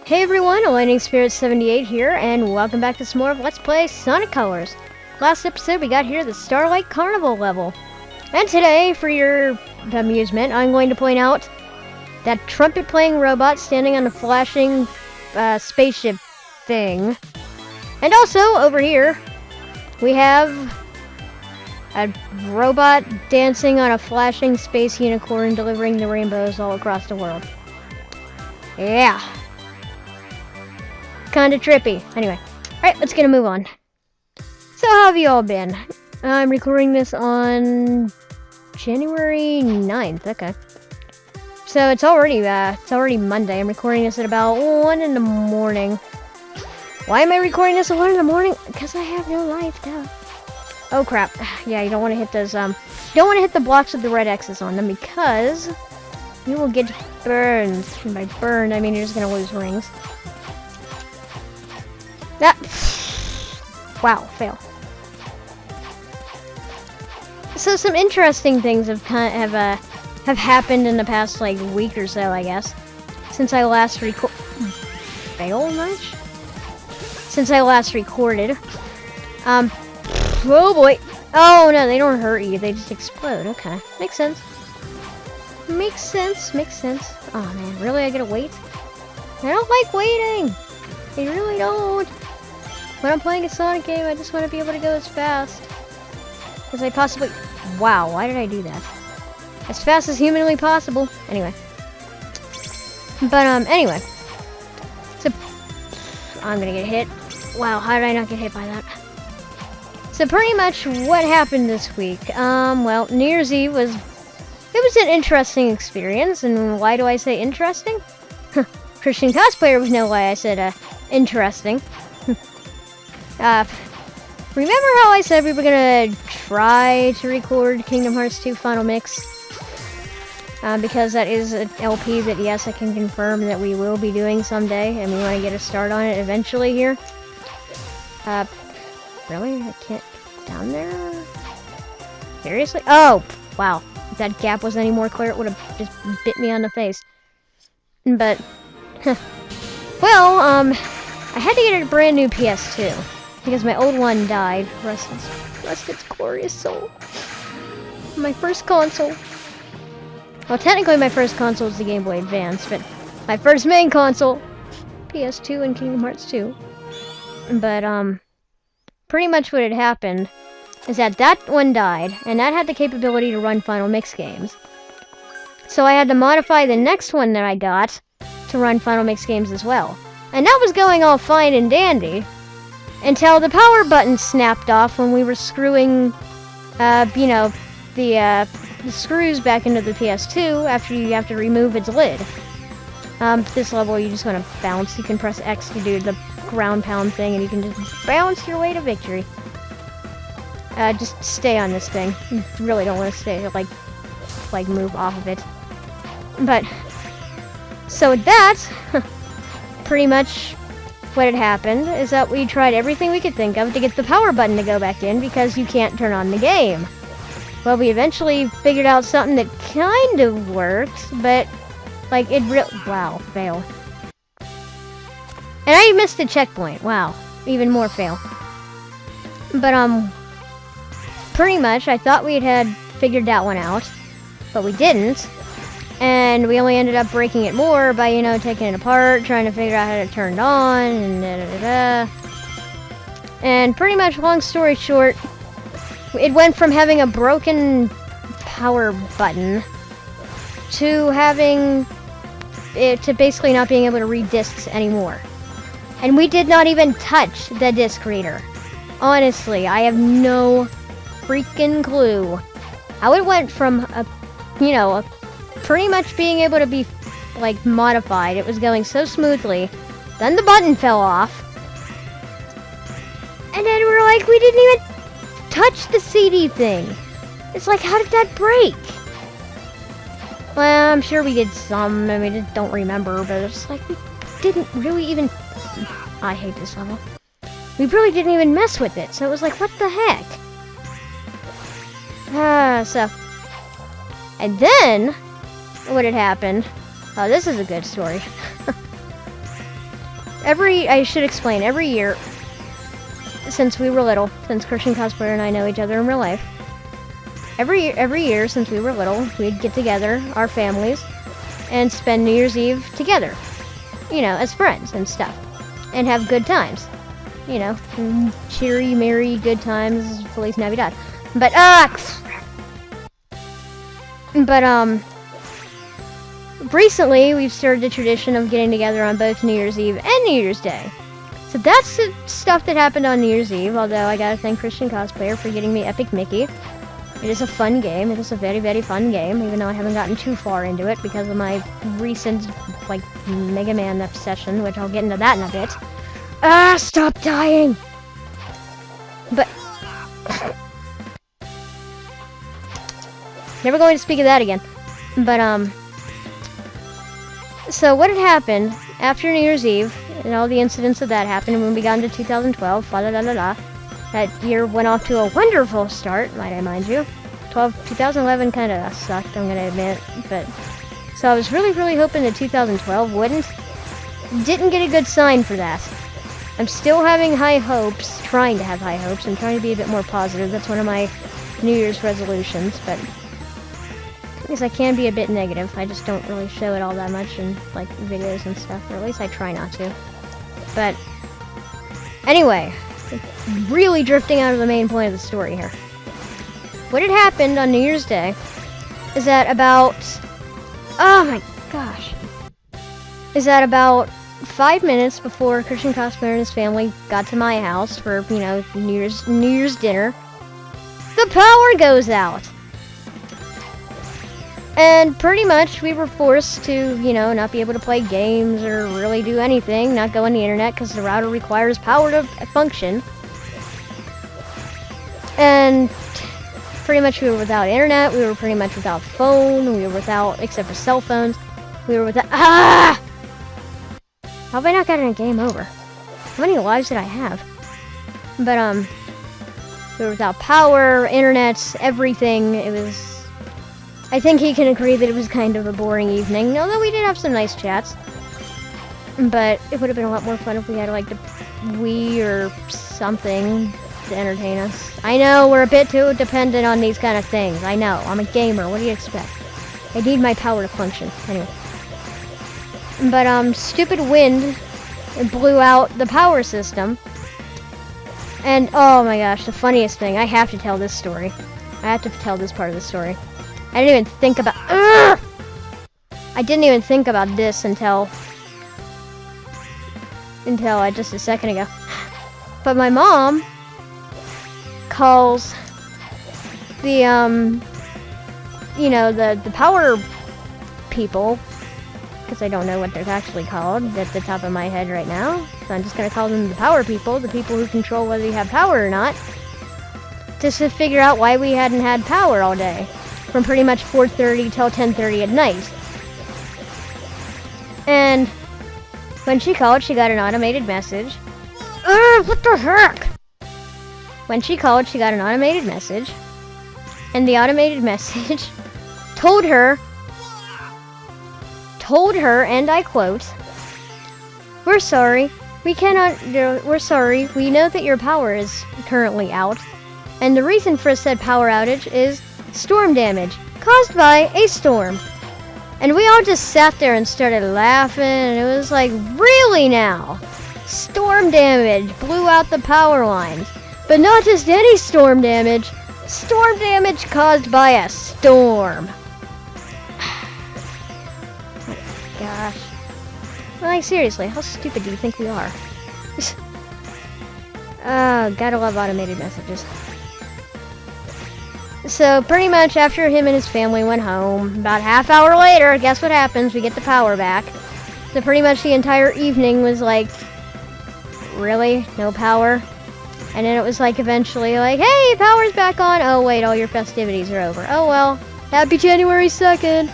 Hey everyone, Lightning Spirit 78 here, and welcome back to some more of Let's Play Sonic Colors. Last episode we got here the Starlight Carnival level. And today, for your amusement, I'm going to point out that trumpet-playing robot standing on a flashing spaceship thing. And also, over here, we have a robot dancing on a flashing space unicorn delivering the rainbows all across the world. Yeah. Kinda trippy. Anyway, alright, let's get a move on. So how have you all been? I'm recording this on January 9th, okay. So it's already Monday. I'm recording this at about 1 in the morning. Why am I recording this at 1 in the morning? Because I have no life, duh. Oh crap. Yeah, you don't want to hit those, you don't want to hit the blocks with the red X's on them because you will get burned. And by burned, I mean you're just gonna lose rings. That. Wow, fail. So some interesting things have happened in the past like week or so, I guess, since I last fail much? Since I last recorded. Oh boy. Oh no, they don't hurt you. They just explode. Okay, makes sense. Makes sense. Makes sense. Oh man, really? I gotta wait? I don't like waiting. I really don't. When I'm playing a Sonic game, I just want to be able to go as fast as I possibly... Wow, why did I do that? As fast as humanly possible. Anyway. But, anyway. So, I'm gonna get hit. Wow, how did I not get hit by that? So, pretty much what happened this week. Well, New Year's Eve was... It was an interesting experience, and why do I say interesting? Christian cosplayer was no why I said, interesting. Remember how I said we were gonna try to record Kingdom Hearts 2 Final Mix? Because that is an LP that, yes, I can confirm that we will be doing someday, and we want to get a start on it eventually here. Really? I can't get down there? Seriously? Oh! Wow. If that gap was any more clear, it would have just bit me on the face. But, well, I had to get a brand new PS2. Because my old one died. Rest its glorious soul. My first console. Well, technically my first console was the Game Boy Advance, but my first main console, PS2 and Kingdom Hearts 2. But, pretty much what had happened is that one died, and that had the capability to run Final Mix games. So I had to modify the next one that I got to run Final Mix games as well. And that was going all fine and dandy. Until the power button snapped off when we were screwing, you know, the screws back into the PS2 after you have to remove its lid. This level you just want to bounce. You can press X to do the ground pound thing and you can just bounce your way to victory. Just stay on this thing. You really don't want to stay, like move off of it. But, so with that, pretty much what had happened is that we tried everything we could think of to get the power button to go back in because you can't turn on the game. Well, we eventually figured out something that kind of worked, but like wow, fail. And I missed a checkpoint. Wow, even more fail. But pretty much I thought we had figured that one out, but we didn't. And we only ended up breaking it more by, you know, taking it apart, trying to figure out how to turn it on, and da-da-da-da. And pretty much, long story short, it went from having a broken power button to having it to basically not being able to read discs anymore. And we did not even touch the disc reader. Honestly, I have no freaking clue how it went from pretty much being able to be, like, modified. It was going so smoothly. Then the button fell off. And then we're like, we didn't even touch the CD thing. It's like, how did that break? Well, I'm sure we did some. I mean, I just don't remember. But it's like, we didn't really even... I hate this level. We really didn't even mess with it. So it was like, what the heck? So... And then... what had happened. Oh, this is a good story. I should explain, every year, since we were little, since Christian Cosplayer and I know each other in real life, every year since we were little, we'd get together, our families, and spend New Year's Eve together, you know, as friends and stuff, and have good times, you know, cheery, merry, good times, Feliz Navidad. But, recently we've started the tradition of getting together on both New Year's Eve and New Year's Day. So that's the stuff that happened on New Year's Eve, although I gotta thank Christian Cosplayer for getting me Epic Mickey. It is a fun game. It is a very, very fun game, even though I haven't gotten too far into it because of my recent, like, Mega Man obsession, which I'll get into that in a bit. Stop dying! But... never going to speak of that again. But, so what had happened after New Year's Eve, and all the incidents of that happened when we got into 2012, that year went off to a wonderful start, might I mind you. 2011 kind of sucked, I'm gonna admit, but... So I was really, really hoping that 2012 wouldn't. Didn't get a good sign for that. I'm still having high hopes, trying to have high hopes, and trying to be a bit more positive. That's one of my New Year's resolutions, but... I guess I can be a bit negative. I just don't really show it all that much in, like, videos and stuff, or at least I try not to. But... anyway... really drifting out of the main point of the story here. What had happened on New Year's Day is that about... oh my gosh. Is that about 5 minutes before Christian Cosplayer and his family got to my house for, you know, New Year's dinner, the power goes out. And pretty much we were forced to, you know, not be able to play games or really do anything, not go on the internet because the router requires power to function. And pretty much we were without internet, we were pretty much without phone, we were without, except for cell phones, we were without, How have I not gotten a game over? How many lives did I have? But, we were without power, internet, everything. It was... I think he can agree that it was kind of a boring evening, although we did have some nice chats. But it would have been a lot more fun if we had, like, the Wii or something to entertain us. I know, we're a bit too dependent on these kind of things. I know, I'm a gamer, what do you expect? I need my power to function. Anyway. But, stupid wind blew out the power system. And, oh my gosh, the funniest thing, I have to tell this story. I have to tell this part of the story. I didn't even think about... I didn't even think about this until just a second ago. But my mom calls the, you know, the power people, because I don't know what they're actually called at the top of my head right now. So I'm just going to call them the power people, the people who control whether you have power or not, just to figure out why we hadn't had power all day. From pretty much 4:30 till 10:30 at night. And when she called, she got an automated message. What the heck? When she called, she got an automated message. And the automated message told her, and I quote, "We're sorry, we're sorry, we know that your power is currently out. And the reason for said power outage is storm damage caused by a storm." And we all just sat there and started laughing, and it was like, really now? Storm damage blew out the power lines. But not just any storm damage. Storm damage caused by a storm. Oh gosh. Like, seriously, how stupid do you think we are? Oh, gotta love automated messages. So, pretty much after him and his family went home, about half hour later, guess what happens? We get the power back. So pretty much the entire evening was like, really? No power? And then it was like eventually like, hey, power's back on! Oh wait, all your festivities are over. Oh well, happy January 2nd!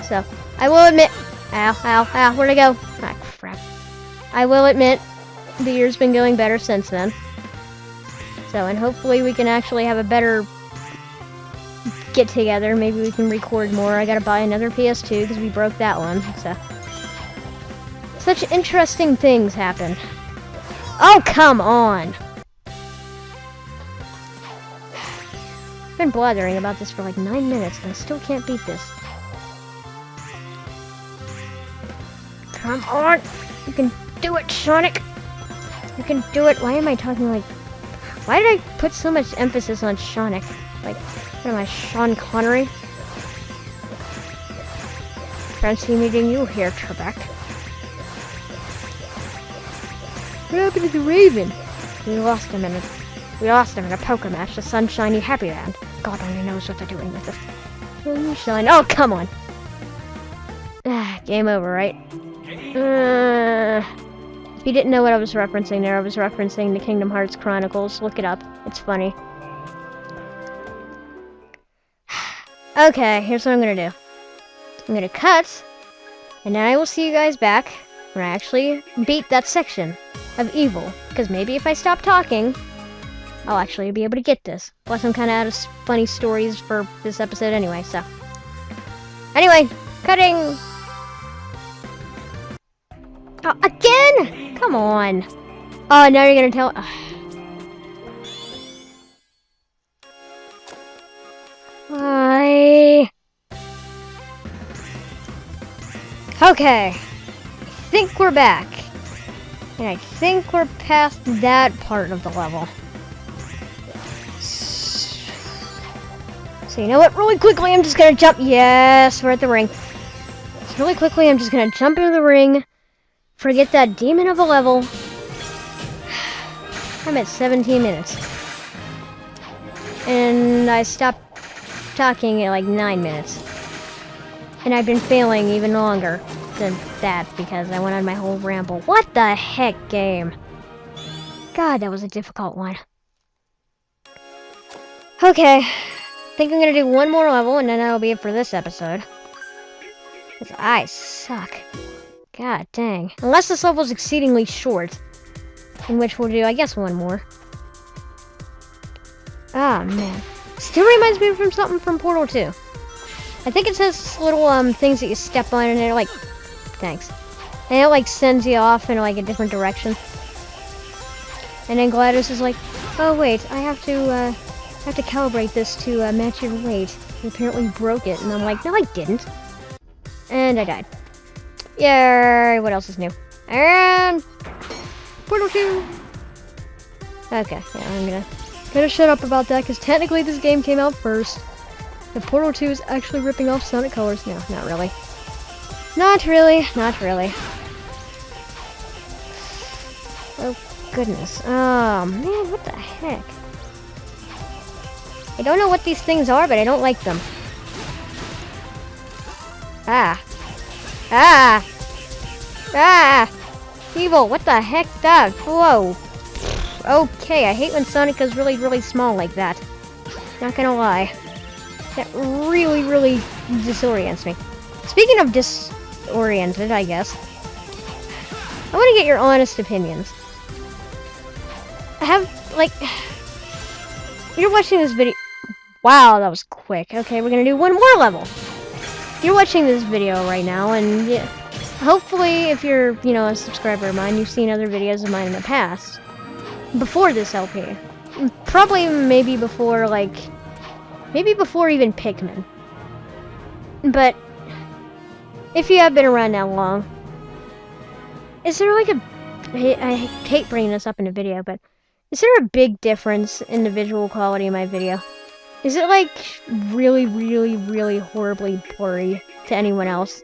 So, I will admit... Ow, where'd I go? Ah, crap. I will admit, the year's been going better since then. So, and hopefully we can actually have a better get together. Maybe we can record more. I gotta buy another PS2 because we broke that one. Such interesting things happen. Oh, come on! I've been blathering about this for like 9 minutes and I still can't beat this. Come on! You can do it, Sonic! You can do it! Why am I talking like... Why did I put so much emphasis on Sonic? Like, what am I, Sean Connery? Fancy meeting you here, Trebek. What happened to the Raven? We lost him in a poker match, the Sunshiny Happy Land. God only knows what they're doing with it. Sunshine. Oh, come on! Game over, right? If you didn't know what I was referencing there, I was referencing the Kingdom Hearts Chronicles. Look it up. It's funny. Okay, here's what I'm gonna do. I'm gonna cut, and then I will see you guys back when I actually beat that section of evil. Because maybe if I stop talking, I'll actually be able to get this. Plus, I'm kind of out of funny stories for this episode anyway, so. Anyway, cutting! Oh, again? Come on. Oh, now you're gonna tell... Why? Okay. I think we're back. And I think we're past that part of the level. So you know what? Really quickly, I'm just gonna jump. Yes, we're at the ring. So really quickly, I'm just gonna jump into the ring. Forget that demon of a level. I'm at 17 minutes. And I stopped talking at like 9 minutes. And I've been failing even longer than that because I went on my whole ramble. What the heck, game? God, that was a difficult one. Okay. I think I'm gonna do one more level and then that'll be it for this episode. Because I suck. God dang. Unless this level's exceedingly short. In which we'll do, I guess, one more. Ah, man. Still reminds me from something from Portal 2. I think it says little things that you step on and they're like... Thanks. And it like sends you off in like a different direction. And then GLaDOS is like, oh wait, I have to calibrate this to match your weight. You apparently broke it. And I'm like, no I didn't. And I died. Yay, what else is new? And... Portal 2! Okay, yeah, I'm gonna shut up about that, because technically this game came out first. The Portal 2 is actually ripping off Sonic Colors. No, not really. Not really, not really. Oh, goodness. Oh, man, what the heck? I don't know what these things are, but I don't like them. Ah. Ah! Ah! Evil, what the heck? That? Whoa. Okay, I hate when Sonic goes really, really small like that. Not gonna lie. That really, really disorients me. Speaking of disoriented, I guess. I want to get your honest opinions. I have, like... You're watching this video... Wow, that was quick. Okay, we're gonna do one more level. You're watching this video right now, and yeah, hopefully, if you're, you know, a subscriber of mine, you've seen other videos of mine in the past. Before this LP. Probably, maybe before, like... Maybe before even Pikmin. But, if you have been around that long, is there like a... I hate bringing this up in a video, but... Is there a big difference in the visual quality of my video? Is it like really, really, really horribly blurry to anyone else?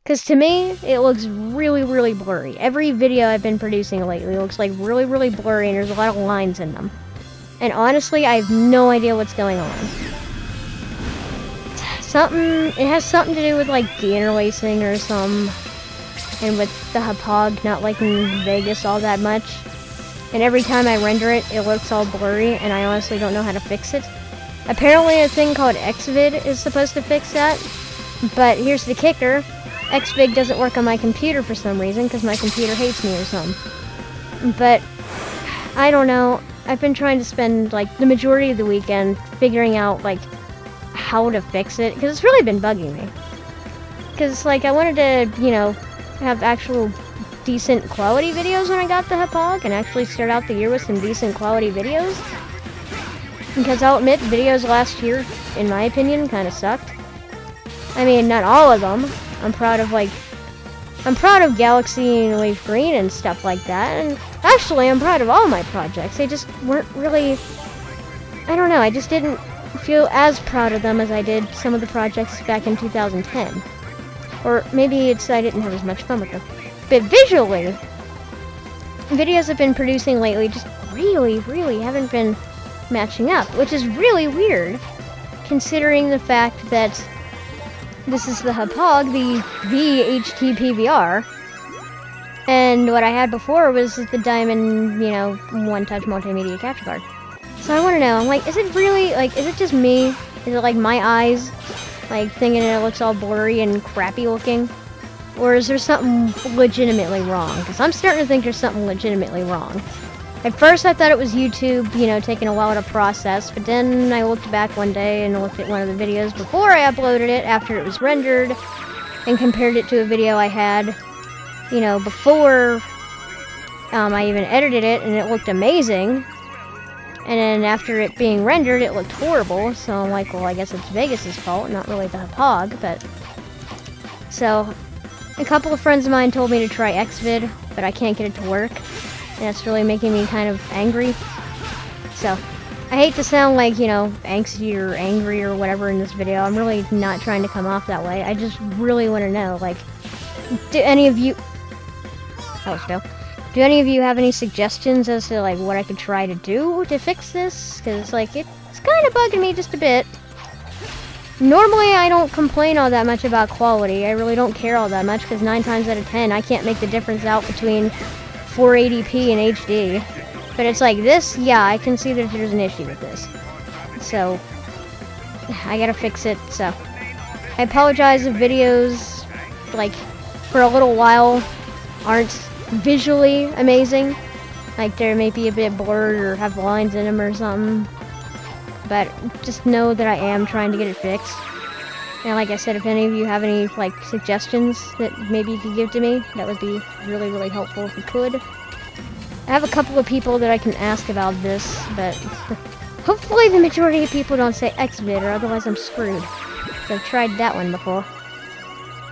Because to me, it looks really, really blurry. Every video I've been producing lately looks like really, really blurry and there's a lot of lines in them. And honestly, I have no idea what's going on. It has something to do with like deinterlacing or some, and with the Hapog not liking Vegas all that much. And every time I render it, it looks all blurry, and I honestly don't know how to fix it. Apparently a thing called Xvid is supposed to fix that, but here's the kicker. Xvid doesn't work on my computer for some reason, because my computer hates me or something. But, I don't know. I've been trying to spend, like, the majority of the weekend figuring out, like, how to fix it, because it's really been bugging me. Because, like, I wanted to, you know, have actual decent quality videos when I got the Hapog, and actually start out the year with some decent quality videos. Because I'll admit, videos last year, in my opinion, kind of sucked. I mean, not all of them. I'm proud of Galaxy and Leaf Green and stuff like that, and actually I'm proud of all my projects. They just weren't really, I don't know, I just didn't feel as proud of them as I did some of the projects back in 2010. Or maybe it's I didn't have as much fun with them. But visually, videos I've been producing lately just really haven't been matching up, which is really weird, considering the fact that this is the Hapog, the HT PVR, and what I had before was the Diamond, you know, one-touch multimedia capture card. So I want to know, I'm like, is it really, like, is it just me? Is it like my eyes, like, thinking it looks all blurry and crappy looking? Or is there something legitimately wrong? Because I'm starting to think there's something legitimately wrong. At first I thought it was YouTube, you know, taking a while to process, but then I looked back one day and looked at one of the videos before I uploaded it, after it was rendered, and compared it to a video I had, you know, before I even edited it, and it looked amazing. And then after it being rendered, it looked horrible, so I'm like, well, I guess it's Vegas's fault, not really the Hapog, but... So, a couple of friends of mine told me to try Xvid, but I can't get it to work. And that's really making me kind of angry. So, I hate to sound like, you know, angsty or angry or whatever in this video. I'm really not trying to come off that way. I just really want to know, like, do any of you... That was Phil. Do any of you have any suggestions as to, like, what I could try to do to fix this? Because, like, it's kind of bugging me just a bit. Normally, I don't complain all that much about quality. I really don't care all that much, because 9 times out of 10, I can't make the difference out between 480p and HD. But it's like this, yeah, I can see that there's an issue with this. So, I gotta fix it, so. I apologize if videos, like, for a little while, aren't visually amazing. Like, they may be a bit blurred or have lines in them or something. But just know that I am trying to get it fixed. And like I said, if any of you have any, like, suggestions that maybe you could give to me, that would be really helpful if you could. I have a couple of people that I can ask about this, but hopefully the majority of people don't say Xvid, or otherwise I'm screwed. So I've tried that one before.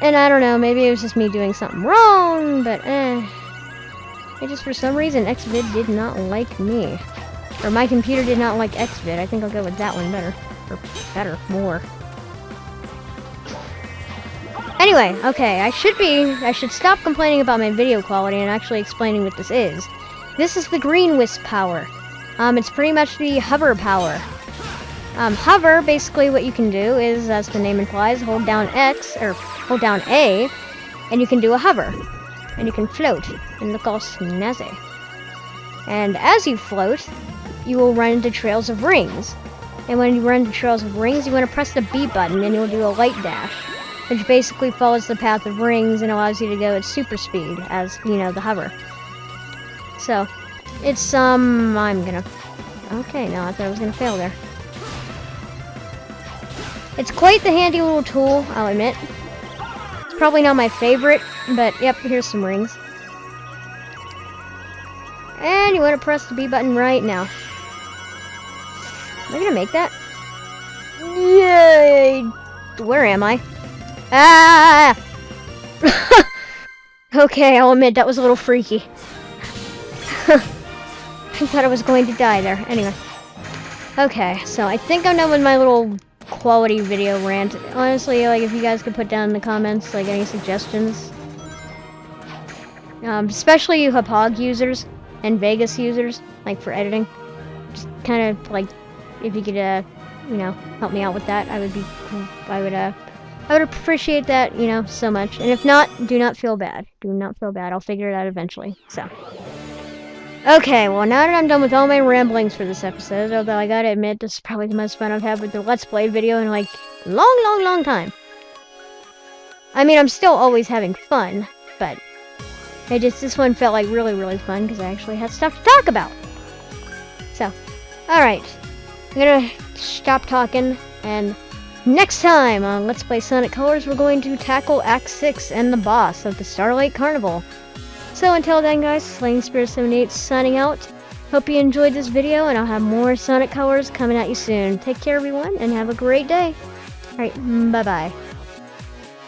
And I don't know, maybe it was just me doing something wrong, but it just, for some reason, Xvid did not like me. Or my computer did not like Xvid. I think I'll go with that one better. Or better, more. Anyway, okay, I should stop complaining about my video quality and actually explaining what this is. This is the green Wisp power. It's pretty much the hover power. Hover, basically what you can do is, as the name implies, hold down X, or hold down A, and you can do a hover. And you can float, and look all snazzy. And as you float, you will run into trails of rings. And when you run into trails of rings, you want to press the B button, and you'll do a light dash, which basically follows the path of rings and allows you to go at super speed, as, you know, the hover. So, it's, I'm gonna... Okay, no, I thought I was gonna fail there. It's quite the handy little tool, I'll admit. It's probably not my favorite, but yep, here's some rings. And you want to press the B button right now. Am I gonna make that? Yay! Where am I? Ah! Okay, I'll admit that was a little freaky. I thought I was going to die there. Anyway. Okay, so I think I'm done with my little quality video rant. Honestly, like, if you guys could put down in the comments, like, any suggestions. Especially you Hapog users and Vegas users, like, for editing. Just kind of, like, if you could, you know, help me out with that, I would appreciate that, you know, so much. And if not, do not feel bad. Do not feel bad. I'll figure it out eventually. So. Okay, well, now that I'm done with all my ramblings for this episode, although I gotta admit, this is probably the most fun I've had with the Let's Play video in, like, long time. I mean, I'm still always having fun, but this one felt like really fun because I actually had stuff to talk about. So, alright. I'm gonna stop talking, and next time on Let's Play Sonic Colors, we're going to tackle Act 6 and the boss of the Starlight Carnival. So until then, guys, Slaying Spirit 78 signing out. Hope you enjoyed this video, and I'll have more Sonic Colors coming at you soon. Take care, everyone, and have a great day. Alright, bye-bye.